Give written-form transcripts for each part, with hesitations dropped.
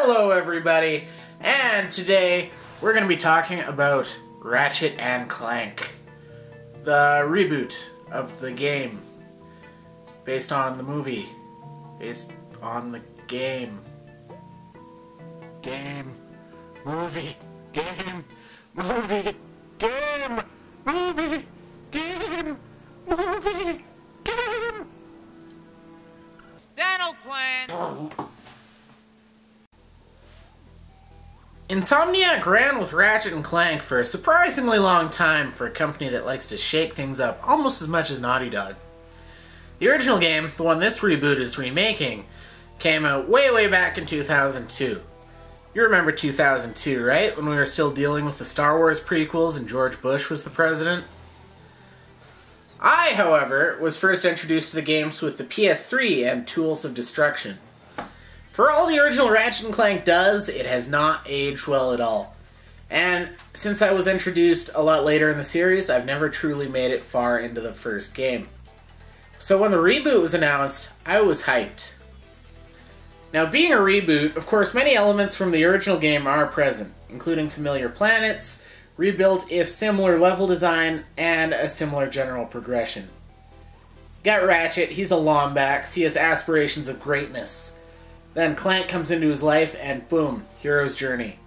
Hello everybody, and today we're going to be talking about Ratchet and Clank, the reboot of the game, based on the movie, based on the game. Game, movie, game, movie, game, movie, game, movie, game. Dental plan! Insomniac ran with Ratchet and Clank for a surprisingly long time for a company that likes to shake things up almost as much as Naughty Dog. The original game, the one this reboot is remaking, came out way back in 2002. You remember 2002, right? When we were still dealing with the Star Wars prequels and George Bush was the president? I, however, was first introduced to the games with the PS3 and Tools of Destruction. For all the original Ratchet and Clank does, it has not aged well at all. And since I was introduced a lot later in the series, I've never truly made it far into the first game. So when the reboot was announced, I was hyped. Now, being a reboot, of course, many elements from the original game are present, including familiar planets, rebuilt if similar level design, and a similar general progression. Got Ratchet, he's a Lombax, he has aspirations of greatness. Then Clank comes into his life, and boom, hero's journey.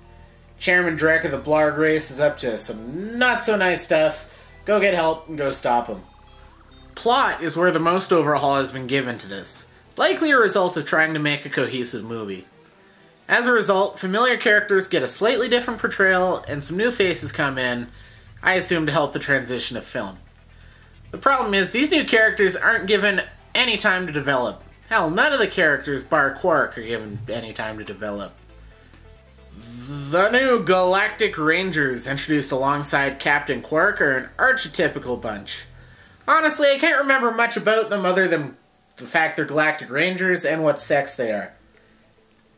Chairman Drek of the Blarg race is up to some not-so-nice stuff. Go get help and go stop him. Plot is where the most overhaul has been given to this, likely a result of trying to make a cohesive movie. As a result, familiar characters get a slightly different portrayal, and some new faces come in, I assume to help the transition of film. The problem is, these new characters aren't given any time to develop. Hell, none of the characters, bar Quark, are given any time to develop. The new Galactic Rangers, introduced alongside Captain Quark, are an archetypical bunch. Honestly, I can't remember much about them other than the fact they're Galactic Rangers and what sex they are.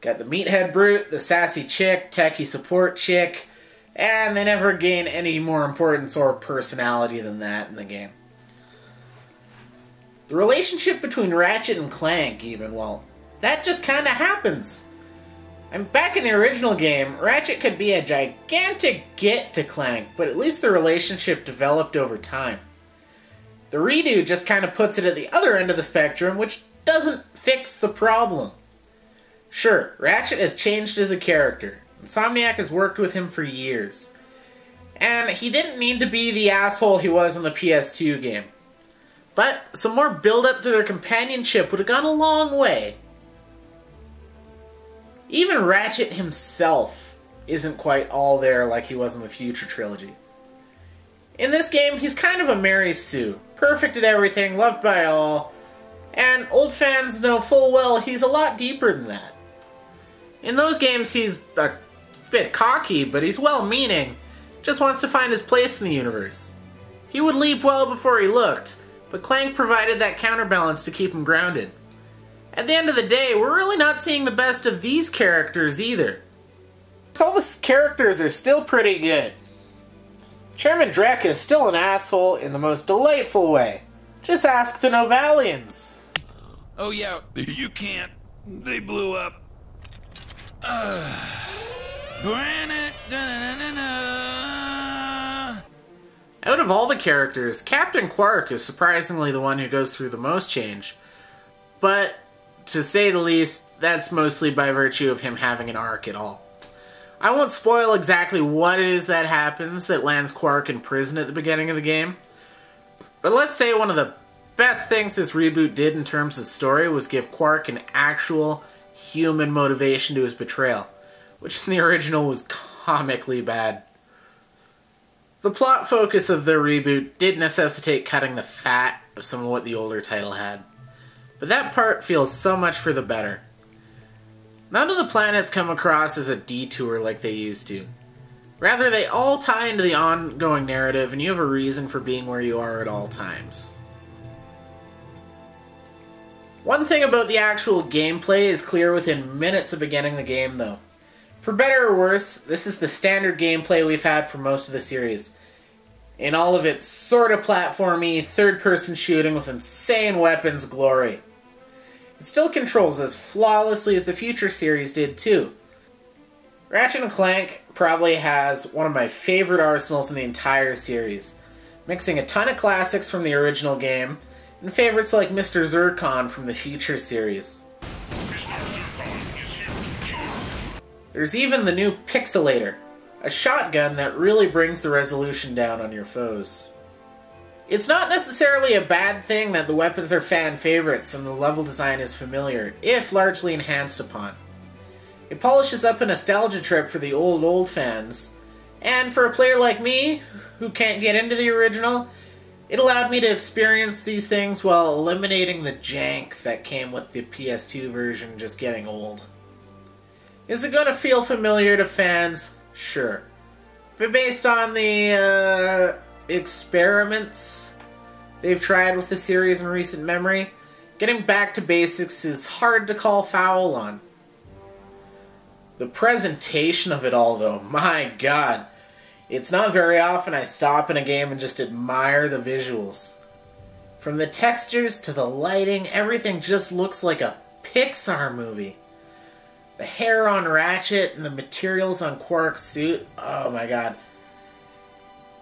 Got the meathead brute, the sassy chick, techie support chick, and they never gain any more importance or personality than that in the game. The relationship between Ratchet and Clank, even, well, that just kinda happens. And back in the original game, Ratchet could be a gigantic git to Clank, but at least the relationship developed over time. The redo just kinda puts it at the other end of the spectrum, which doesn't fix the problem. Sure, Ratchet has changed as a character. Insomniac has worked with him for years. And he didn't need to be the asshole he was in the PS2 game. But some more build-up to their companionship would have gone a long way. Even Ratchet himself isn't quite all there like he was in the Future trilogy. In this game, he's kind of a Mary Sue. Perfect at everything, loved by all, and old fans know full well he's a lot deeper than that. In those games, he's a bit cocky, but he's well-meaning, just wants to find his place in the universe. He would leap well before he looked, but Clank provided that counterbalance to keep him grounded. At the end of the day, we're really not seeing the best of these characters either. All the characters are still pretty good. Chairman Drek is still an asshole in the most delightful way. Just ask the Novalians. Oh yeah, you can't. They blew up. Granite. Out of all the characters, Captain Quark is surprisingly the one who goes through the most change. But, to say the least, that's mostly by virtue of him having an arc at all. I won't spoil exactly what it is that happens that lands Quark in prison at the beginning of the game. But let's say one of the best things this reboot did in terms of story was give Quark an actual human motivation to his betrayal, which in the original was comically bad. The plot focus of the reboot did necessitate cutting the fat of some of what the older title had, but that part feels so much for the better. None of the planets come across as a detour like they used to. Rather, they all tie into the ongoing narrative and you have a reason for being where you are at all times. One thing about the actual gameplay is clear within minutes of beginning the game, though. For better or worse, this is the standard gameplay we've had for most of the series. In all of its sort of platformy, third-person shooting with insane weapons glory. It still controls as flawlessly as the Future series did too, Ratchet and Clank probably has one of my favorite arsenals in the entire series, mixing a ton of classics from the original game and favorites like Mr. Zurkon from the Future series. There's even the new Pixelator, a shotgun that really brings the resolution down on your foes. It's not necessarily a bad thing that the weapons are fan favorites and the level design is familiar, if largely enhanced upon. It polishes up a nostalgia trip for the old fans, and for a player like me, who can't get into the original, it allowed me to experience these things while eliminating the jank that came with the PS2 version just getting old. Is it going to feel familiar to fans? Sure. But based on the experiments they've tried with the series in recent memory, getting back to basics is hard to call foul on. The presentation of it all, though, my god. It's not very often I stop in a game and just admire the visuals. From the textures to the lighting, everything just looks like a Pixar movie. The hair on Ratchet and the materials on Quark's suit, oh my god.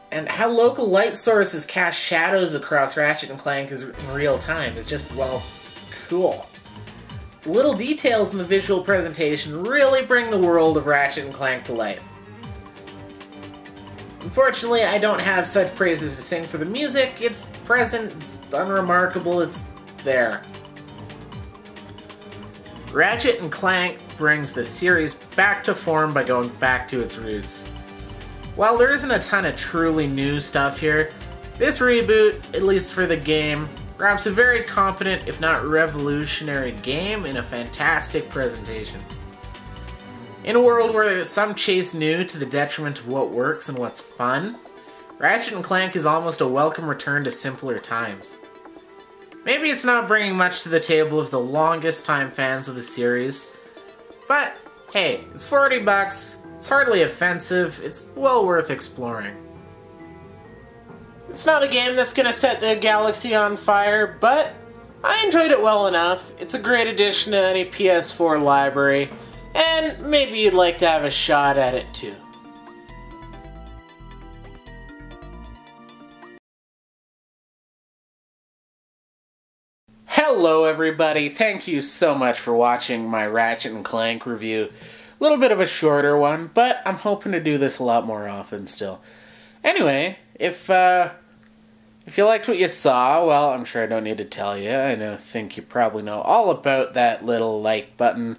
And how local light sources cast shadows across Ratchet and Clank in real time is just, well, cool. The little details in the visual presentation really bring the world of Ratchet and Clank to life. Unfortunately, I don't have such praises to sing for the music. It's present, it's unremarkable, it's there. Ratchet and Clank brings the series back to form by going back to its roots. While there isn't a ton of truly new stuff here, this reboot, at least for the game, wraps a very competent, if not revolutionary game in a fantastic presentation. In a world where some chase new to the detriment of what works and what's fun, Ratchet and Clank is almost a welcome return to simpler times. Maybe it's not bringing much to the table of the longest time fans of the series, but hey, it's $40, it's hardly offensive, it's well worth exploring. It's not a game that's gonna set the galaxy on fire, but I enjoyed it well enough. It's a great addition to any PS4 library, and maybe you'd like to have a shot at it too. Hello everybody, thank you so much for watching my Ratchet and Clank review. A little bit of a shorter one, but I'm hoping to do this a lot more often still. Anyway, if you liked what you saw, well, I'm sure I don't need to tell you. I think you probably know all about that little like button.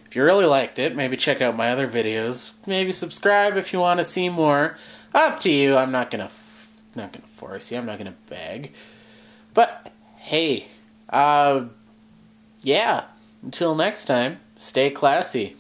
If you really liked it, maybe check out my other videos. Maybe subscribe if you want to see more. Up to you. I'm not gonna force you. I'm not gonna beg. But hey, yeah. Until next time, stay classy.